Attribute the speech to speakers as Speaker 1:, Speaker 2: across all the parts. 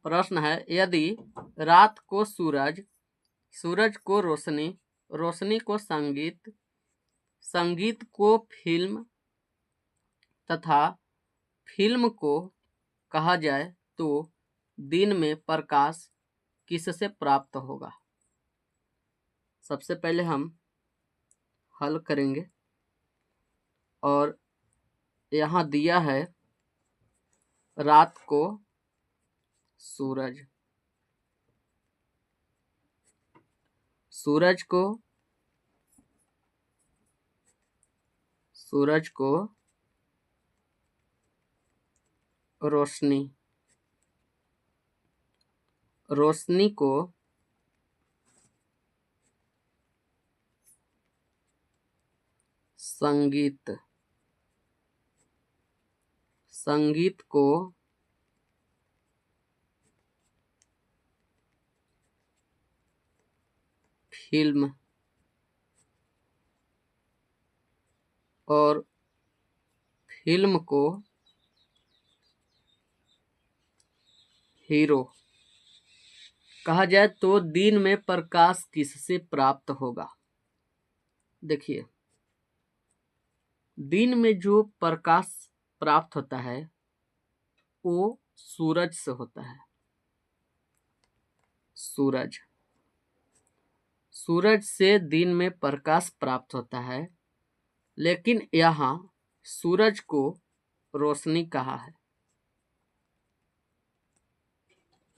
Speaker 1: प्रश्न है, यदि रात को सूरज, सूरज को रोशनी, रोशनी को संगीत, संगीत को फिल्म तथा फिल्म को कहा जाए तो दिन में प्रकाश किससे प्राप्त होगा? सबसे पहले हम हल करेंगे और यहाँ दिया है रात को सूरज, सूरज को रोशनी, रोशनी को संगीत, संगीत को फिल्म और फिल्म को हीरो कहा जाए तो दिन में प्रकाश किससे प्राप्त होगा? देखिए, दिन में जो प्रकाश प्राप्त होता है वो सूरज से होता है। सूरज, सूरज से दिन में प्रकाश प्राप्त होता है, लेकिन यहाँ सूरज को रोशनी कहा है।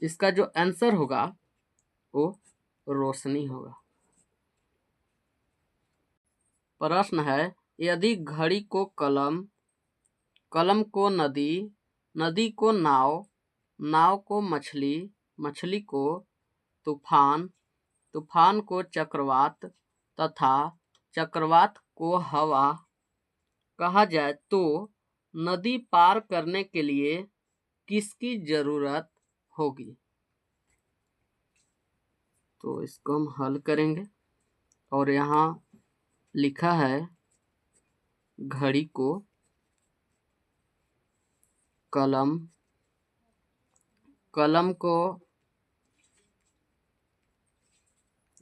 Speaker 1: इसका जो आंसर होगा वो रोशनी होगा। प्रश्न है, यदि घड़ी को कलम, कलम को नदी, नदी को नाव, नाव को मछली, मछली को तूफान, तूफान को चक्रवात तथा चक्रवात को हवा कहा जाए तो नदी पार करने के लिए किसकी जरूरत होगी? तो इसको हम हल करेंगे और यहाँ लिखा है घड़ी को कलम, कलम को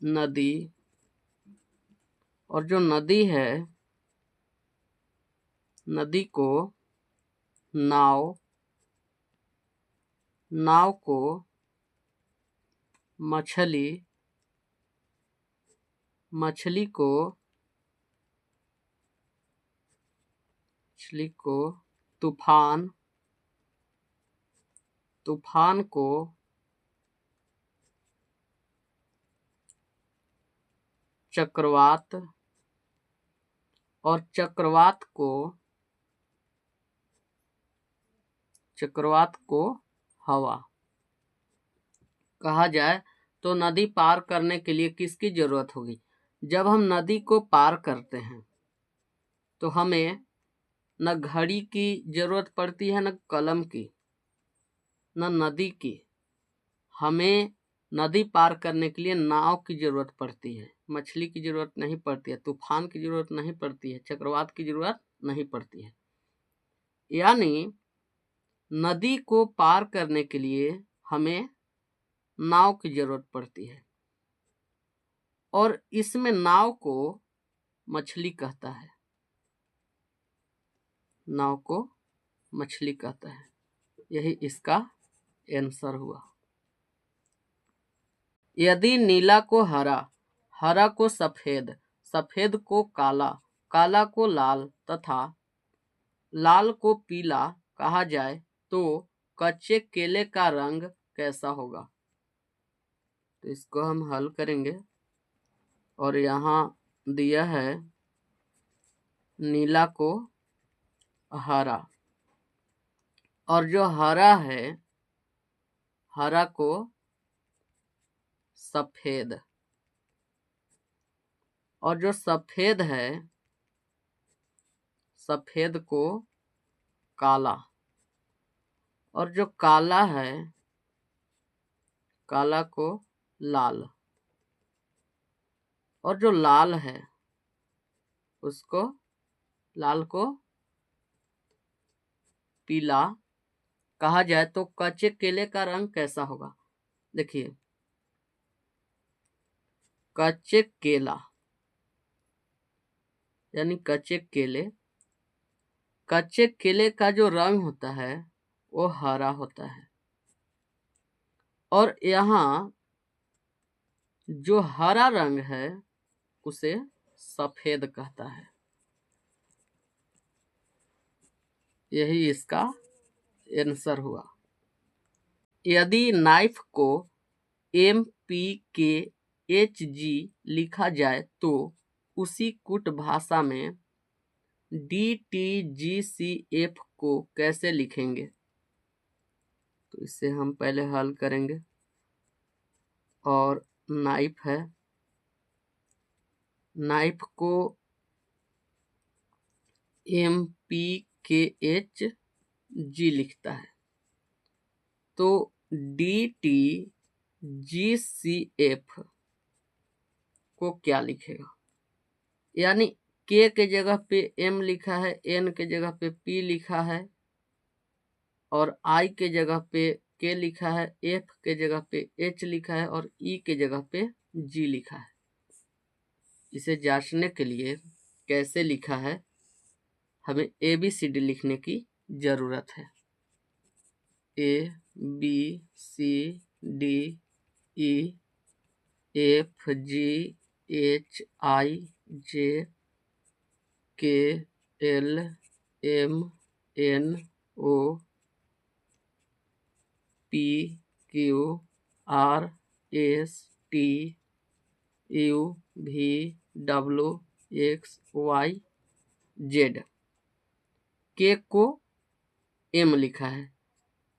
Speaker 1: नदी, और जो नदी है नदी को नाव, नाव को मछली, मछली को तूफान, तूफान को चक्रवात और चक्रवात को हवा कहा जाए तो नदी पार करने के लिए किसकी जरूरत होगी? जब हम नदी को पार करते हैं तो हमें न घड़ी की जरूरत पड़ती है, न कलम की, न नदी की। हमें नदी पार करने के लिए नाव की जरूरत पड़ती है, मछली की जरूरत नहीं पड़ती है, तूफान की जरूरत नहीं पड़ती है, चक्रवात की जरूरत नहीं पड़ती है। यानी नदी को पार करने के लिए हमें नाव की जरूरत पड़ती है और इसमें नाव को मछली कहता है, नाव को मछली कहता है। यही इसका आंसर हुआ। यदि नीला को हरा, हरा को सफेद, सफेद को काला, काला को लाल तथा लाल को पीला कहा जाए तो कच्चे केले का रंग कैसा होगा? तो इसको हम हल करेंगे और यहाँ दिया है नीला को हरा, और जो हरा है हरा को सफेद, और जो सफेद है सफेद को काला, और जो काला है काला को लाल, और जो लाल है उसको, लाल को पीला कहा जाए तो कच्चे केले का रंग कैसा होगा। देखिए, कच्चे केला यानी कच्चे केले का जो रंग होता है वो हरा होता है, और यहाँ जो हरा रंग है उसे सफेद कहता है। यही इसका आंसर हुआ। यदि नाइफ को MPKHG लिखा जाए तो उसी कूट भाषा में DTGCF को कैसे लिखेंगे। तो इसे हम पहले हल करेंगे। और नाइफ है, नाइफ को MPKHG लिखता है तो DTGCF को क्या लिखेगा। यानी K के जगह पे M लिखा है, N के जगह पे P लिखा है, और I के जगह पे K लिखा है, F के जगह पे H लिखा है, और E के जगह पे G लिखा है। इसे जांचने के लिए कैसे लिखा है, हमें ABCD लिखने की जरूरत है। ABCDEFGHIJKLMNOPQRSTUVWXYZ। के को M लिखा है।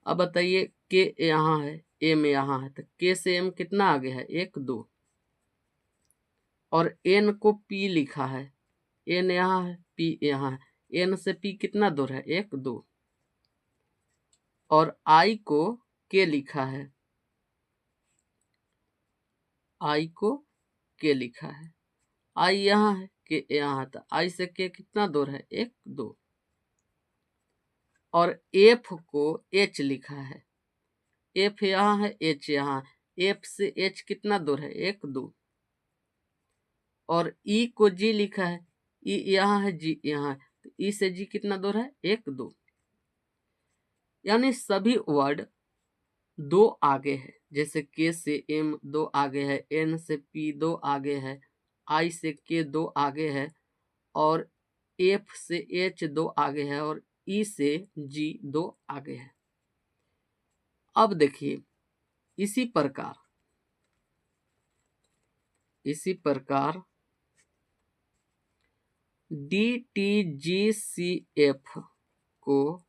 Speaker 1: अब बताइए, के यहाँ है, M यहाँ है, तो के से M कितना आगे है, 1 2। और N को P लिखा है, N यहाँ है, P यहाँ है, N से P कितना दूर है, 1 2। और I को K लिखा है, I को K लिखा है, I यहाँ है, K यहाँ है, तो I से K कितना दूर है, 1 2। और F को H लिखा है, F यहाँ है, H यहाँ है, F से H कितना दूर है, 1 2। और E को G लिखा है, E यहाँ है, G यहाँ है, तो E से G कितना दूर है, 1 2। यानी सभी वर्ड 2 आगे है, जैसे K से M 2 आगे है, N से P 2 आगे है, I से K 2 आगे है, और F से H 2 आगे है, और E से G 2 आगे है। अब देखिए, इसी प्रकार DTGCF को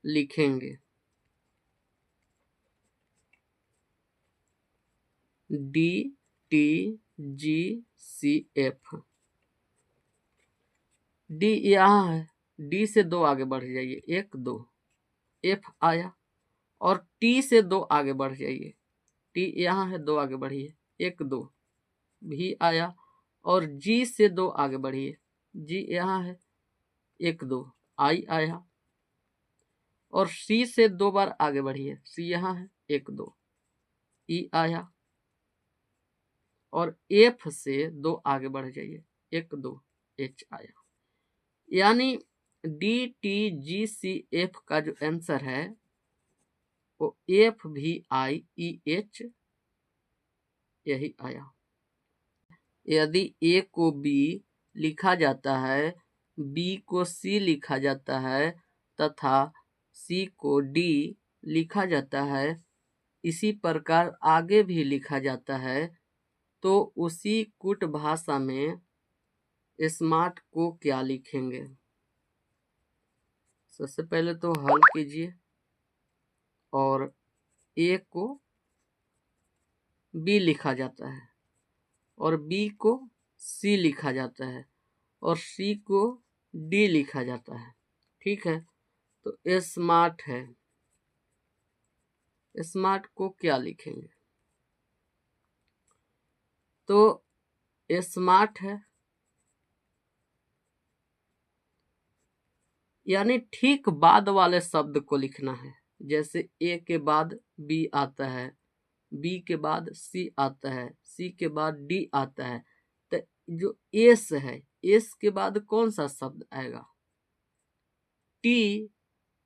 Speaker 1: लिखेंगे। DTGCF, D यहाँ है, D से 2 आगे बढ़ जाइए, 1 2, F आया। और T से 2 आगे बढ़ जाइए, T यहाँ है, 2 आगे बढ़िए, 1 2, V आया। और G से 2 आगे बढ़िए, G यहाँ है, 1 2, I आया। और C से 2 बार आगे बढ़िए, C यहाँ है, 1 2, E आया। और F से 2 आगे बढ़ जाइए, 1 2, H आया। यानी DTGCF का जो आंसर है वो FVIEH यही आया। यदि A को B लिखा जाता है, B को C लिखा जाता है तथा C को D लिखा जाता है, इसी प्रकार आगे भी लिखा जाता है, तो उसी कूट भाषा में स्मार्ट को क्या लिखेंगे। सबसे पहले तो हल कीजिए, और A को B लिखा जाता है, और B को C लिखा जाता है, और C को D लिखा जाता है। ठीक है, तो स्मार्ट है, स्मार्ट को क्या लिखेंगे। तो स्मार्ट है, यानी ठीक बाद वाले शब्द को लिखना है। जैसे ए के बाद बी आता है, बी के बाद सी आता है, सी के बाद डी आता है, तो जो एस है, एस के बाद कौन सा शब्द आएगा? टी,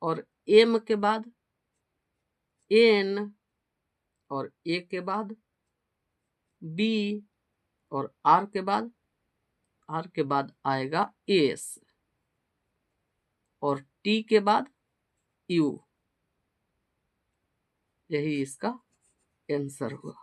Speaker 1: और एम के बाद एन, और ए के बाद बी, और आर के बाद आएगा एस, और टी के बाद यू। यही इसका आंसर हुआ।